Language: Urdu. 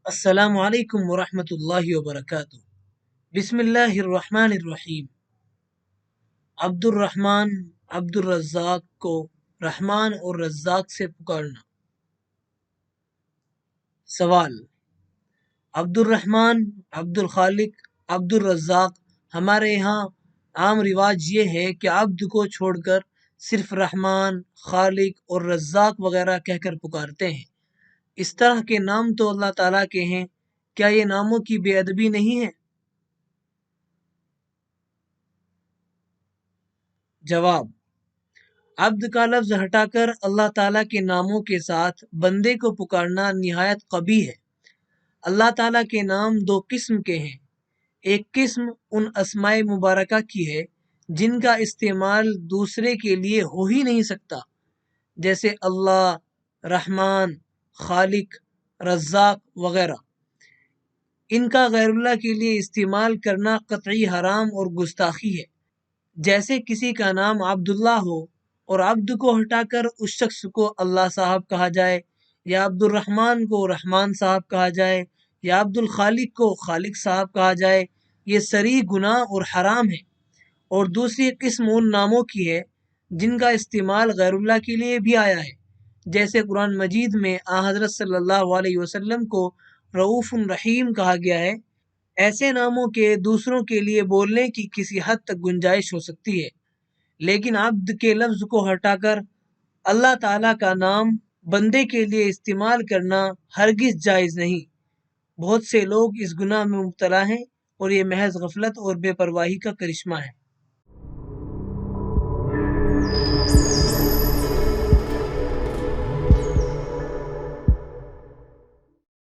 السلام علیکم ورحمۃ اللہ وبرکاتہ۔ بسم اللہ الرحمن الرحیم۔ عبد الرحمن عبد الرزاق کو رحمان اور رزاق سے پکارنا۔ سوال: عبد الرحمن، عبد الخالق، عبد الرزاق ہمارے یہاں عام رواج یہ ہے کہ عبد کو چھوڑ کر صرف رحمان، خالق اور رزاق وغیرہ کہہ کر پکارتے ہیں۔ اس طرح کے نام تو اللہ تعالیٰ کے ہیں، کیا یہ ناموں کی بے ادبی نہیں ہے؟ جواب: عبد کا لفظ ہٹا کر اللہ تعالیٰ کے ناموں کے ساتھ بندے کو پکارنا نہایت قبیح ہے۔ اللہ تعالیٰ کے نام دو قسم کے ہیں۔ ایک قسم ان اسماء مبارکہ کی ہے جن کا استعمال دوسرے کے لیے ہو ہی نہیں سکتا، جیسے اللہ، رحمان، خالق، رزاق وغیرہ۔ ان کا غیر اللہ کے لیے استعمال کرنا قطعی حرام اور گستاخی ہے۔ جیسے کسی کا نام عبداللہ ہو اور عبد کو ہٹا کر اس شخص کو اللہ صاحب کہا جائے، یا عبد الرحمن کو رحمان صاحب کہا جائے، یا عبد الخالق کو خالق صاحب کہا جائے، یہ صریح گناہ اور حرام ہے۔ اور دوسری قسم ان ناموں کی ہے جن کا استعمال غیر اللہ کے لیے بھی آیا ہے، جیسے قرآن مجید میں حضرت صلی اللہ علیہ وسلم کو رؤوف الرحیم کہا گیا ہے۔ ایسے ناموں کے دوسروں کے لیے بولنے کی کسی حد تک گنجائش ہو سکتی ہے، لیکن عبد کے لفظ کو ہٹا کر اللہ تعالیٰ کا نام بندے کے لیے استعمال کرنا ہرگز جائز نہیں۔ بہت سے لوگ اس گناہ میں مبتلا ہیں اور یہ محض غفلت اور بے پرواہی کا کرشمہ ہے۔